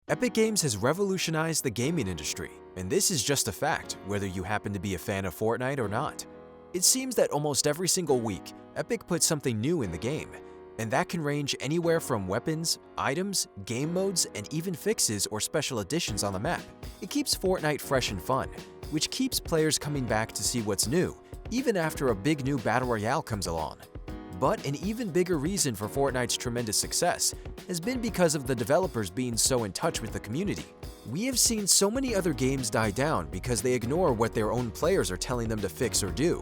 Epic Games has revolutionized the gaming industry, and this is just a fact, whether you happen to be a fan of Fortnite or not. It seems that almost every single week, Epic puts something new in the game, and that can range anywhere from weapons, items, game modes, and even fixes or special additions on the map. It keeps Fortnite fresh and fun, which keeps players coming back to see what's new, even after a big new battle royale comes along. But an even bigger reason for Fortnite's tremendous success has been because of the developers being so in touch with the community. We have seen so many other games die down because they ignore what their own players are telling them to fix or do.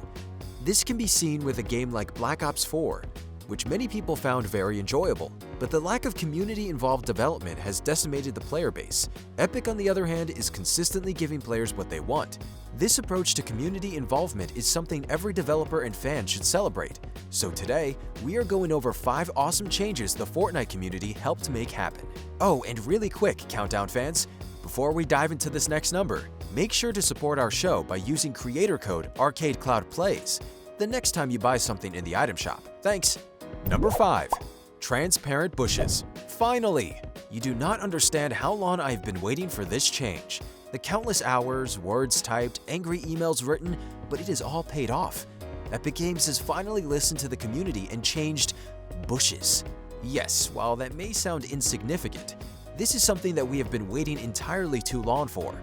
This can be seen with a game like Black Ops 4, which many people found very enjoyable, but the lack of community-involved development has decimated the player base. Epic, on the other hand, is consistently giving players what they want. This approach to community involvement is something every developer and fan should celebrate. So today, we are going over 5 awesome changes the Fortnite community helped make happen. Oh, and really quick, Countdown fans, before we dive into this next number, make sure to support our show by using creator code ArcadeCloudPlays the next time you buy something in the item shop. Thanks! Number 5. Transparent bushes. Finally! You do not understand how long I've been waiting for this change. The countless hours, words typed, angry emails written, but it has all paid off. Epic Games has finally listened to the community and changed bushes. Yes, while that may sound insignificant, this is something that we have been waiting entirely too long for.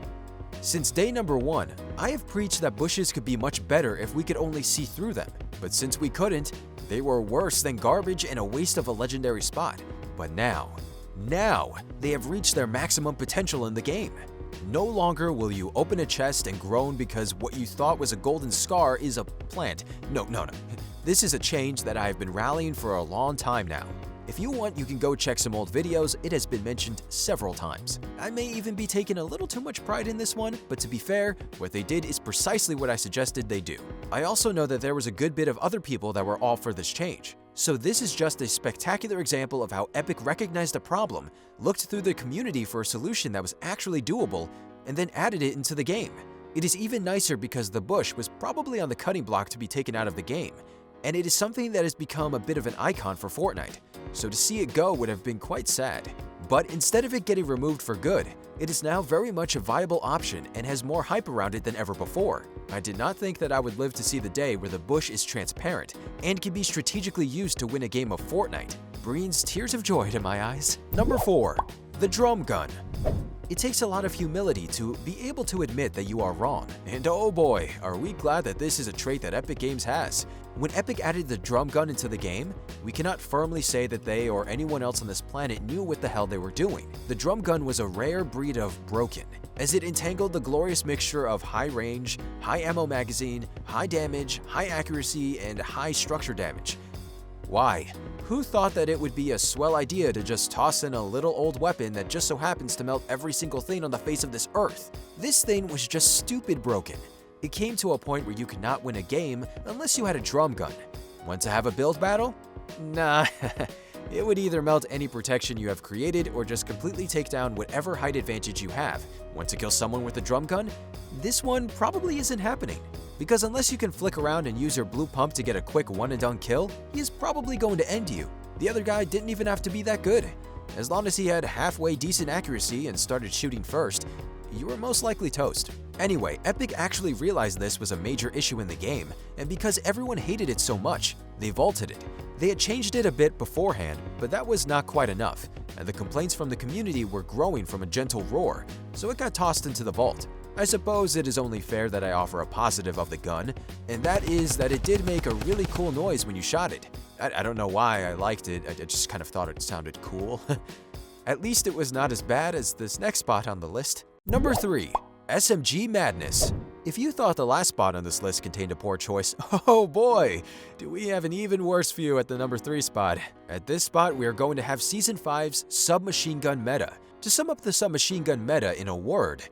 Since day number 1, I have preached that bushes could be much better if we could only see through them, but since we couldn't, they were worse than garbage and a waste of a legendary spot. But now they have reached their maximum potential in the game. No longer will you open a chest and groan because what you thought was a golden scar is a plant. No. This is a change that I have been rallying for a long time now. If you want, you can go check some old videos. It has been mentioned several times. I may even be taking a little too much pride in this one, but to be fair, what they did is precisely what I suggested they do. I also know that there was a good bit of other people that were all for this change. So this is just a spectacular example of how Epic recognized a problem, looked through the community for a solution that was actually doable, and then added it into the game. It is even nicer because the bush was probably on the cutting block to be taken out of the game, and it is something that has become a bit of an icon for Fortnite, so to see it go would have been quite sad. But instead of it getting removed for good, it is now very much a viable option and has more hype around it than ever before. I did not think that I would live to see the day where the bush is transparent and can be strategically used to win a game of Fortnite. Brings tears of joy to my eyes. Number 4. The drum gun. It takes a lot of humility to be able to admit that you are wrong. And oh boy, are we glad that this is a trait that Epic Games has. When Epic added the drum gun into the game, we cannot firmly say that they or anyone else on this planet knew what the hell they were doing. The drum gun was a rare breed of broken, as it entangled the glorious mixture of high range, high ammo magazine, high damage, high accuracy, and high structure damage. Why? Who thought that it would be a swell idea to just toss in a little old weapon that just so happens to melt every single thing on the face of this earth? This thing was just stupid broken. It came to a point where you could not win a game unless you had a drum gun. Want to have a build battle? Nah, it would either melt any protection you have created or just completely take down whatever height advantage you have. Want to kill someone with a drum gun? This one probably isn't happening, because unless you can flick around and use your blue pump to get a quick one-and-done kill, he is probably going to end you. The other guy didn't even have to be that good. As long as he had halfway decent accuracy and started shooting first, you were most likely toast. Anyway, Epic actually realized this was a major issue in the game, and because everyone hated it so much, they vaulted it. They had changed it a bit beforehand, but that was not quite enough, and the complaints from the community were growing from a gentle roar, so it got tossed into the vault. I suppose it is only fair that I offer a positive of the gun, and that is that it did make a really cool noise when you shot it. I don't know why I liked it, I just kind of thought it sounded cool. At least it was not as bad as this next spot on the list. Number 3. SMG Madness. If you thought the last spot on this list contained a poor choice, oh boy, do we have an even worse view at the number 3 spot. At this spot, we are going to have Season 5's submachine gun meta. To sum up the submachine gun meta in a word,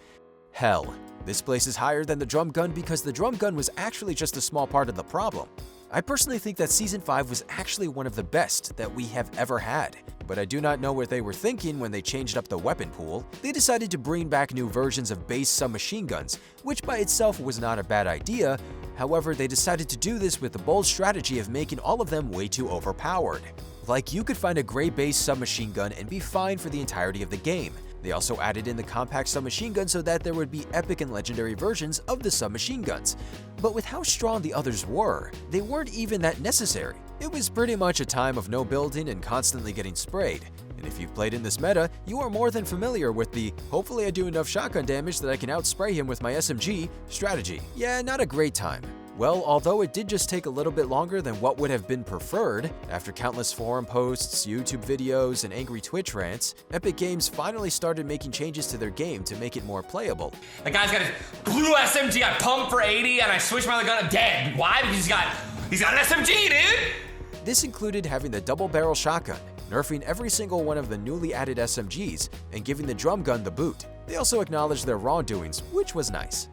hell. This places higher than the drum gun because the drum gun was actually just a small part of the problem. I personally think that Season 5 was actually one of the best that we have ever had, but I do not know what they were thinking when they changed up the weapon pool. They decided to bring back new versions of base submachine guns, which by itself was not a bad idea. However, they decided to do this with the bold strategy of making all of them way too overpowered. Like, you could find a gray base submachine gun and be fine for the entirety of the game, They also added in the compact submachine gun so that there would be epic and legendary versions of the submachine guns. But with how strong the others were, they weren't even that necessary. It was pretty much a time of no building and constantly getting sprayed. And if you've played in this meta, you are more than familiar with the "hopefully I do enough shotgun damage that I can outspray him with my SMG" strategy. Yeah, not a great time. Well, although it did just take a little bit longer than what would have been preferred, after countless forum posts, YouTube videos, and angry Twitch rants, Epic Games finally started making changes to their game to make it more playable. The guy's got his blue SMG, I pump for 80 and I switch my other gun, I'm dead. Why? Because he's got an SMG, dude! This included having the double barrel shotgun, nerfing every single one of the newly added SMGs, and giving the drum gun the boot. They also acknowledged their wrongdoings, which was nice.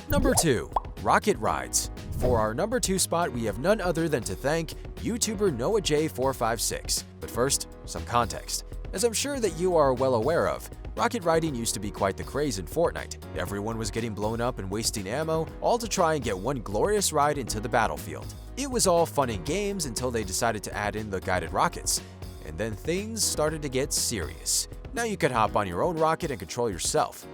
Number 2. Rocket Rides. For our number 2 spot, we have none other than to thank YouTuber NoahJ456. But first, some context. As I'm sure that you are well aware of, rocket riding used to be quite the craze in Fortnite. Everyone was getting blown up and wasting ammo, all to try and get one glorious ride into the battlefield. It was all fun and games until they decided to add in the guided rockets. And then things started to get serious. Now you could hop on your own rocket and control yourself.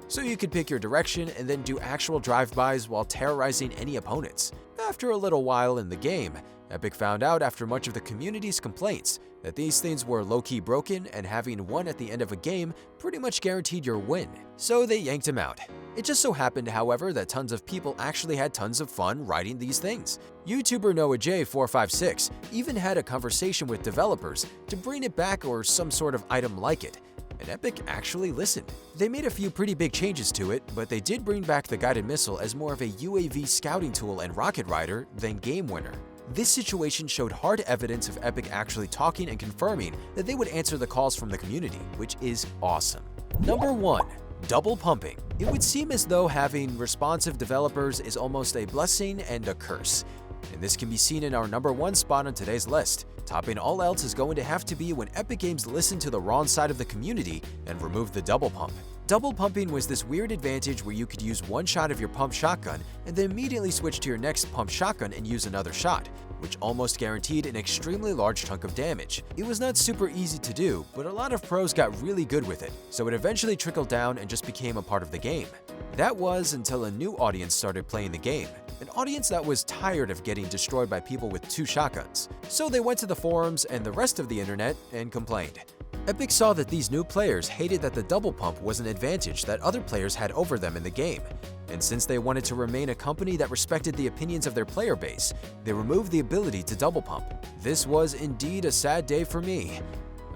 So you could pick your direction and then do actual drive-bys while terrorizing any opponents. After a little while in the game, Epic found out after much of the community's complaints that these things were low-key broken and having one at the end of a game pretty much guaranteed your win. So they yanked him out. It just so happened, however, that tons of people actually had tons of fun riding these things. YouTuber NoahJ456 even had a conversation with developers to bring it back or some sort of item like it. And Epic actually listened. They made a few pretty big changes to it, but they did bring back the guided missile as more of a UAV scouting tool and rocket rider than game winner. This situation showed hard evidence of Epic actually talking and confirming that they would answer the calls from the community, which is awesome. Number 1. Double pumping. It would seem as though having responsive developers is almost a blessing and a curse. And this can be seen in our number 1 spot on today's list. Topping all else is going to have to be when Epic Games listened to the wrong side of the community and removed the double pump. Double pumping was this weird advantage where you could use one shot of your pump shotgun and then immediately switch to your next pump shotgun and use another shot, which almost guaranteed an extremely large chunk of damage. It was not super easy to do, but a lot of pros got really good with it, so it eventually trickled down and just became a part of the game. That was until a new audience started playing the game, an audience that was tired of getting destroyed by people with 2 shotguns. So they went to the forums and the rest of the internet and complained. Epic saw that these new players hated that the double pump was an advantage that other players had over them in the game. And since they wanted to remain a company that respected the opinions of their player base, they removed the ability to double pump. This was indeed a sad day for me.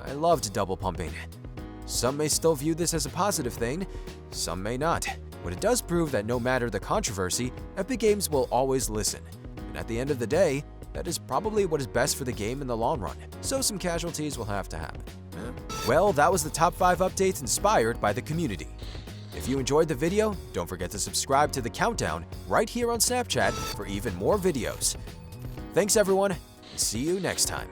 I loved double pumping. Some may still view this as a positive thing, some may not. But it does prove that no matter the controversy, Epic Games will always listen. And at the end of the day, that is probably what is best for the game in the long run. So some casualties will have to happen. Well, that was the top 5 updates inspired by the community. If you enjoyed the video, don't forget to subscribe to the countdown right here on Snapchat for even more videos. Thanks everyone, see you next time.